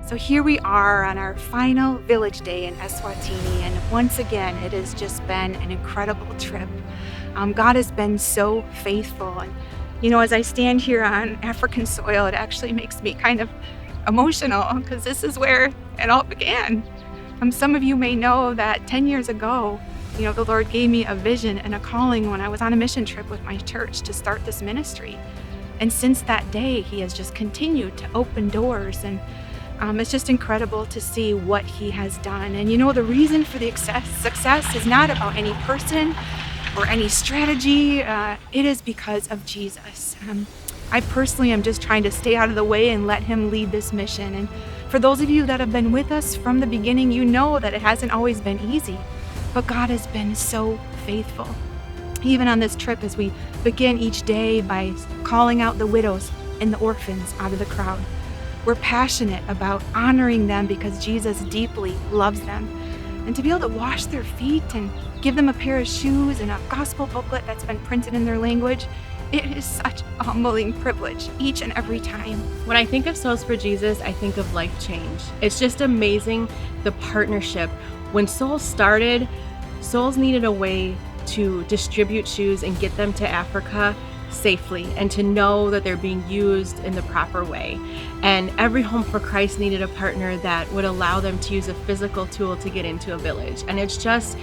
So here we are on our final village day in eSwatini, and once again, it has just been an incredible trip. God has been so faithful, and as I stand here on African soil, it actually makes me kind of emotional because this is where it all began. Some of you may know that 10 years ago, the Lord gave me a vision and a calling when I was on a mission trip with my church to start this ministry. And since that day, He has just continued to open doors, and it's just incredible to see what He has done. And the reason for the success is not about any person or any strategy. It is because of Jesus. I personally am just trying to stay out of the way and let Him lead this mission. And for those of you that have been with us from the beginning, you know that it hasn't always been easy, but God has been so faithful. Even on this trip, as we begin each day by calling out the widows and the orphans out of the crowd, we're passionate about honoring them because Jesus deeply loves them. And to be able to wash their feet and give them a pair of shoes and a gospel booklet that's been printed in their language, it is such a humbling privilege each and every time. When I think of Souls for Jesus, I think of life change. It's just amazing, the partnership. When Souls started, Souls needed a way to distribute shoes and get them to Africa safely, and to know that they're being used in the proper way. And every Home for Christ needed a partner that would allow them to use a physical tool to get into a village. And it's just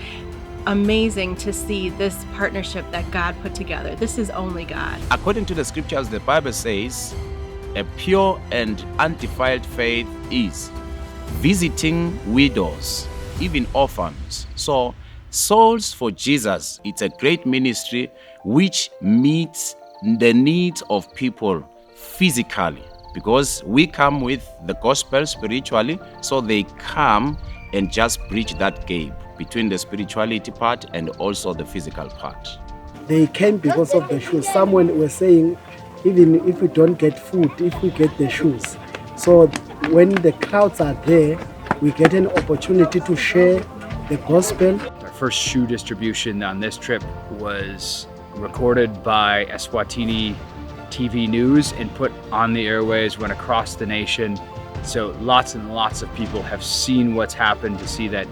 amazing to see this partnership that God put together. This is only God. According to the scriptures, the Bible says, a pure and undefiled faith is visiting widows, even orphans. So Souls for Jesus, it's a great ministry which meets the needs of people physically, because we come with the gospel spiritually, so they come and just bridge that gap between the spirituality part and also the physical part. They came because of the shoes. Someone was saying, even if we don't get food, if we get the shoes. So when the crowds are there, we get an opportunity to share the gospel. Our first shoe distribution on this trip was recorded by eSwatini TV News and put on the airways, went across the nation. So lots and lots of people have seen what's happened, to see that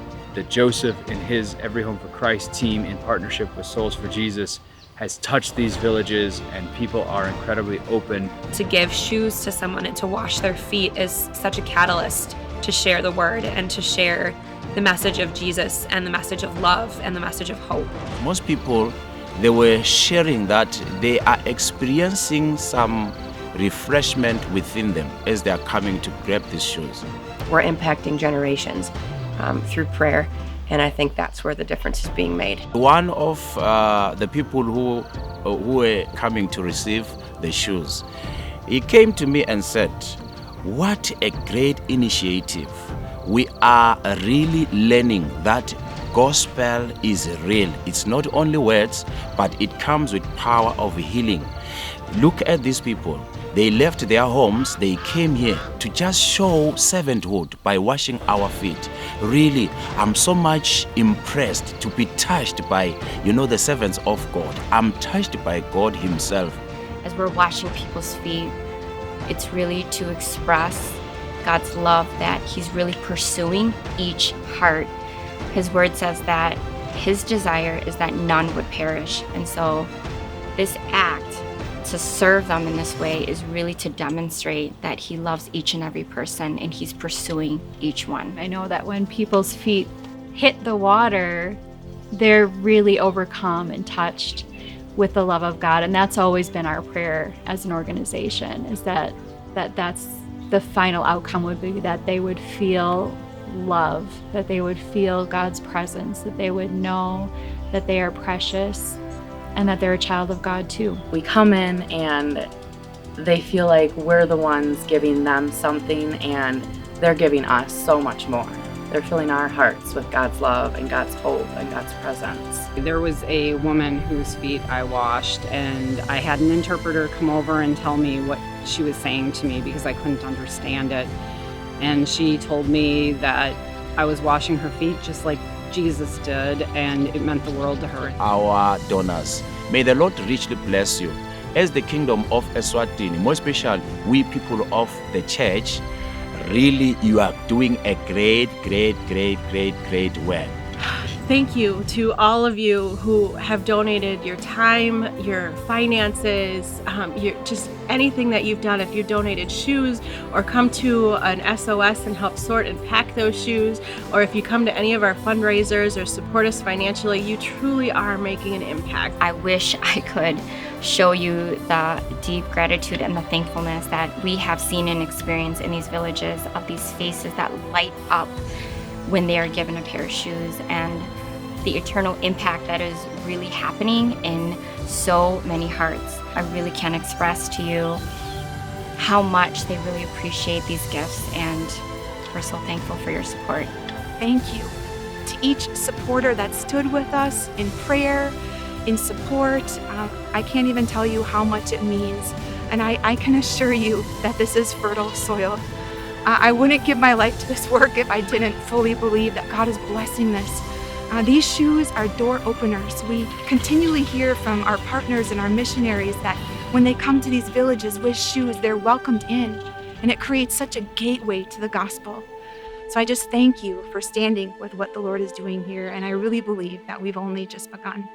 Joseph and his Every Home for Christ team, in partnership with Souls for Jesus, has touched these villages, and people are incredibly open. To give shoes to someone and to wash their feet is such a catalyst to share the word and to share the message of Jesus and the message of love and the message of hope. Most people, they were sharing that they are experiencing some refreshment within them as they are coming to grab these shoes. We're impacting generations through prayer, and I think that's where the difference is being made. One of the people who were coming to receive the shoes, he came to me and said, "What a great initiative. We are really learning that gospel is real. It's not only words, but it comes with power of healing. Look at these people. They left their homes, they came here to just show servanthood by washing our feet. Really, I'm so much impressed to be touched by, the servants of God. I'm touched by God Himself." As we're washing people's feet, it's really to express God's love, that He's really pursuing each heart. His word says that His desire is that none would perish. And so this act to serve them in this way is really to demonstrate that He loves each and every person, and He's pursuing each one. I know that when people's feet hit the water, they're really overcome and touched with the love of God. And that's always been our prayer as an organization, is that's the final outcome would be that they would feel love, that they would feel God's presence, that they would know that they are precious and that they're a child of God too. We come in and they feel like we're the ones giving them something, and they're giving us so much more. They're filling our hearts with God's love and God's hope and God's presence. There was a woman whose feet I washed, and I had an interpreter come over and tell me what she was saying to me because I couldn't understand it. And she told me that I was washing her feet just like Jesus did, and it meant the world to her. Our donors, may the Lord richly bless you. As the kingdom of eSwatini, more especially we people of the church, Really, you are doing a great work. Thank you to all of you who have donated your time, your finances, just anything that you've done. If you donated shoes or come to an SOS and help sort and pack those shoes, or if you come to any of our fundraisers or support us financially, you truly are making an impact. I wish I could show you the deep gratitude and the thankfulness that we have seen and experienced in these villages, of these faces that light up when they are given a pair of shoes, and the eternal impact that is really happening in so many hearts. I really can't express to you how much they really appreciate these gifts, and we're so thankful for your support. Thank you to each supporter that stood with us in prayer, in support. I can't even tell you how much it means. And I can assure you that this is fertile soil. I wouldn't give my life to this work if I didn't fully believe that God is blessing this. These shoes are door openers. We continually hear from our partners and our missionaries that when they come to these villages with shoes, they're welcomed in, and it creates such a gateway to the gospel. So I just thank you for standing with what the Lord is doing here, and I really believe that we've only just begun.